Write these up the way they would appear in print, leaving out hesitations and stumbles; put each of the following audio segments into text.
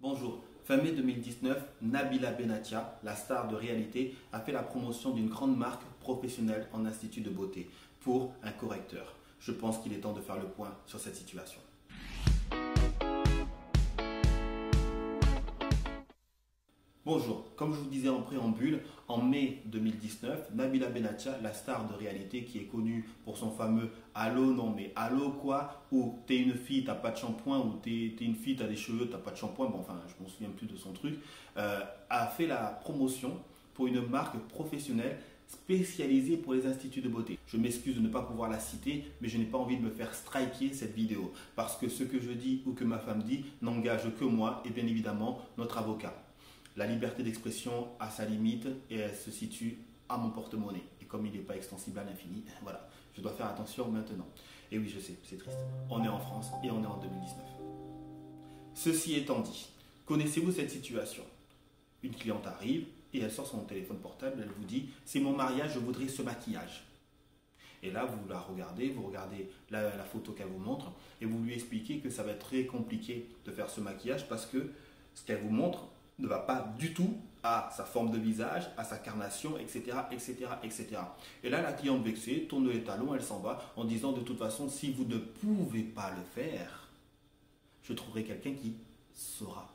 Bonjour, fin mai 2019, Nabila Benatia, la star de réalité, a fait la promotion d'une grande marque professionnelle en institut de beauté pour un correcteur. Je pense qu'il est temps de faire le point sur cette situation. Bonjour, comme je vous disais en préambule, en mai 2019, Nabila Benatia, la star de réalité qui est connue pour son fameux Allô, non mais allô quoi, ou t'es une fille, t'as pas de shampoing, ou t'es une fille, t'as des cheveux, t'as pas de shampoing, bon enfin je m'en souviens plus de son truc, a fait la promotion pour une marque professionnelle spécialisée pour les instituts de beauté. Je m'excuse de ne pas pouvoir la citer, mais je n'ai pas envie de me faire striker cette vidéo, parce que ce que je dis ou que ma femme dit n'engage que moi et bien évidemment notre avocat. La liberté d'expression a sa limite et elle se situe à mon porte-monnaie. Et comme il n'est pas extensible à l'infini, voilà, je dois faire attention maintenant. Et oui, je sais, c'est triste. On est en France et on est en 2019. Ceci étant dit, connaissez-vous cette situation? Une cliente arrive et elle sort son téléphone portable, elle vous dit « C'est mon mariage, je voudrais ce maquillage ». Et là, vous la regardez, vous regardez la photo qu'elle vous montre et vous lui expliquez que ça va être très compliqué de faire ce maquillage parce que ce qu'elle vous montre ne va pas du tout à sa forme de visage, à sa carnation, etc., etc., etc. Et là, la cliente vexée tourne les talons, elle s'en va en disant de toute façon, si vous ne pouvez pas le faire, je trouverai quelqu'un qui saura.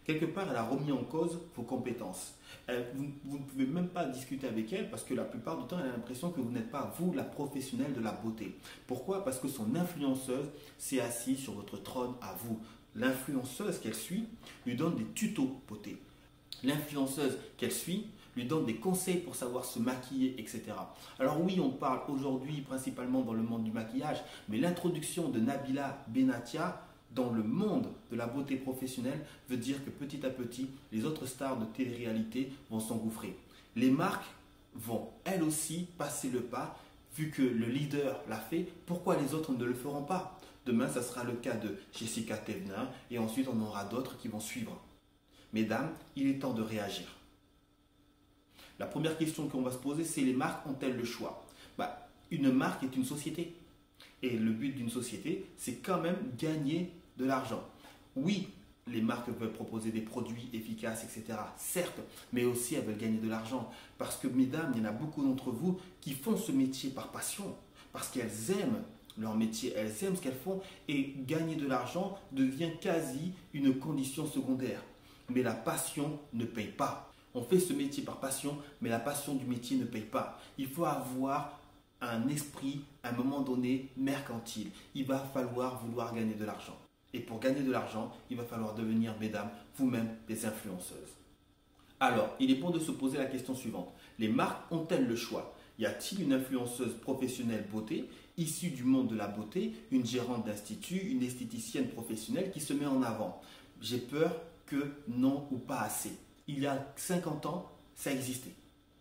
Quelque part, elle a remis en cause vos compétences. Vous ne pouvez même pas discuter avec elle parce que la plupart du temps, elle a l'impression que vous n'êtes pas, vous, la professionnelle de la beauté. Pourquoi? Parce que son influenceuse s'est assise sur votre trône à vous. L'influenceuse qu'elle suit lui donne des tutos beauté. L'influenceuse qu'elle suit lui donne des conseils pour savoir se maquiller, etc. Alors oui, on parle aujourd'hui principalement dans le monde du maquillage, mais l'introduction de Nabila Benatia dans le monde de la beauté professionnelle veut dire que petit à petit, les autres stars de télé-réalité vont s'engouffrer. Les marques vont elles aussi passer le pas, vu que le leader l'a fait, pourquoi les autres ne le feront pas? Demain, ça sera le cas de Jessica Thévenin et ensuite on aura d'autres qui vont suivre. Mesdames, il est temps de réagir. La première question qu'on va se poser, c'est les marques ont-elles le choix? Une marque est une société. Et le but d'une société, c'est quand même gagner de l'argent. Oui, les marques veulent proposer des produits efficaces, etc. Certes, mais aussi elles veulent gagner de l'argent. Parce que, mesdames, il y en a beaucoup d'entre vous qui font ce métier par passion. Parce qu'elles aiment leur métier, elles aiment ce qu'elles font. Et gagner de l'argent devient quasi une condition secondaire. Mais la passion ne paye pas. On fait ce métier par passion, mais la passion du métier ne paye pas. Il faut avoir un esprit, à un moment donné, mercantile. Il va falloir vouloir gagner de l'argent. Et pour gagner de l'argent, il va falloir devenir, mesdames, vous-même des influenceuses. Alors, il est bon de se poser la question suivante. Les marques ont-elles le choix? Y a-t-il une influenceuse professionnelle beauté, issue du monde de la beauté, une gérante d'institut, une esthéticienne professionnelle qui se met en avant? J'ai peur que non ou pas assez. Il y a 50 ans, ça existait.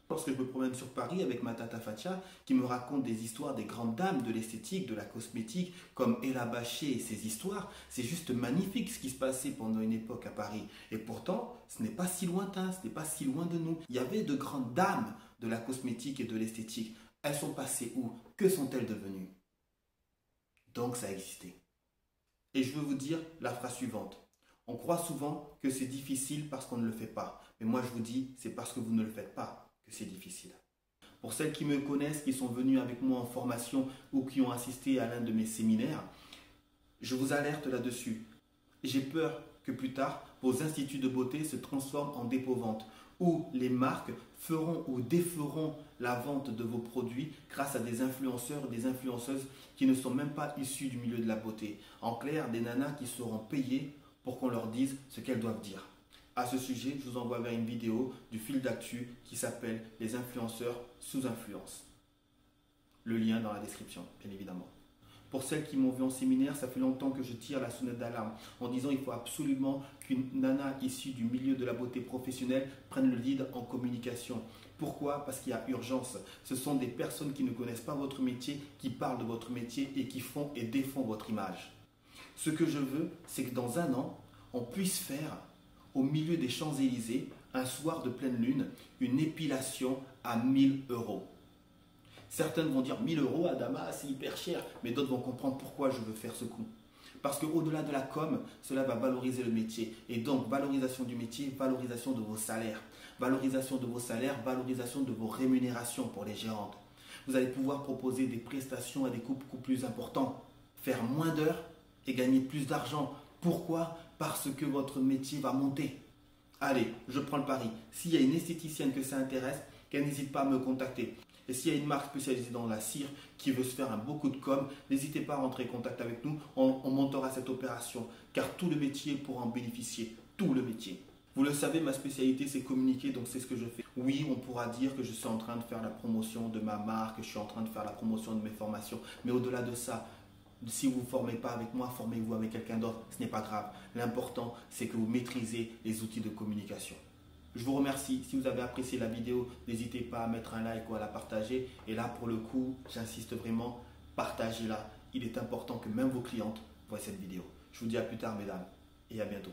Lorsque je me promène sur Paris avec ma tata Fatia qui me raconte des histoires des grandes dames de l'esthétique, de la cosmétique, comme Ella Baché et ses histoires, c'est juste magnifique ce qui se passait pendant une époque à Paris. Et pourtant, ce n'est pas si lointain, ce n'est pas si loin de nous. Il y avait de grandes dames de la cosmétique et de l'esthétique. Elles sont passées où? Que sont-elles devenues? Donc ça existait. Et je veux vous dire la phrase suivante. On croit souvent que c'est difficile parce qu'on ne le fait pas. Mais moi je vous dis, c'est parce que vous ne le faites pas que c'est difficile. Pour celles qui me connaissent, qui sont venues avec moi en formation ou qui ont assisté à l'un de mes séminaires, je vous alerte là-dessus. J'ai peur que plus tard, vos instituts de beauté se transforment en dépôt-vente où les marques feront ou déferont la vente de vos produits grâce à des influenceurs et des influenceuses qui ne sont même pas issus du milieu de la beauté. En clair, des nanas qui seront payées pour qu'on leur dise ce qu'elles doivent dire. À ce sujet, je vous envoie vers une vidéo du fil d'actu qui s'appelle « Les influenceurs sous influence ». Le lien dans la description, bien évidemment. Pour celles qui m'ont vu en séminaire, ça fait longtemps que je tire la sonnette d'alarme en disant qu'il faut absolument qu'une nana issue du milieu de la beauté professionnelle prenne le lead en communication. Pourquoi? Parce qu'il y a urgence. Ce sont des personnes qui ne connaissent pas votre métier, qui parlent de votre métier et qui font et défendent votre image. Ce que je veux, c'est que dans un an, on puisse faire au milieu des Champs-Élysées, un soir de pleine lune, une épilation à 1000 €. Certaines vont dire 1000 € Adama, c'est hyper cher, mais d'autres vont comprendre pourquoi je veux faire ce coup. Parce qu'au-delà de la com, cela va valoriser le métier. Et donc, valorisation du métier, valorisation de vos salaires. Valorisation de vos salaires, valorisation de vos rémunérations pour les gérantes. Vous allez pouvoir proposer des prestations à des coûts beaucoup plus importants. Faire moins d'heures et gagner plus d'argent. Pourquoi? Parce que votre métier va monter. Allez, je prends le pari. S'il y a une esthéticienne que ça intéresse, qu'elle n'hésite pas à me contacter. Et s'il y a une marque spécialisée dans la cire qui veut se faire un beaucoup de com, n'hésitez pas à rentrer en contact avec nous. On montera cette opération. Car tout le métier pourra en bénéficier. Tout le métier. Vous le savez, ma spécialité, c'est communiquer, donc c'est ce que je fais. Oui, on pourra dire que je suis en train de faire la promotion de ma marque, que je suis en train de faire la promotion de mes formations. Mais au-delà de ça, si vous ne vous formez pas avec moi, formez-vous avec quelqu'un d'autre. Ce n'est pas grave. L'important, c'est que vous maîtrisez les outils de communication. Je vous remercie. Si vous avez apprécié la vidéo, n'hésitez pas à mettre un like ou à la partager. Et là, pour le coup, j'insiste vraiment, partagez-la. Il est important que même vos clientes voient cette vidéo. Je vous dis à plus tard, mesdames, et à bientôt.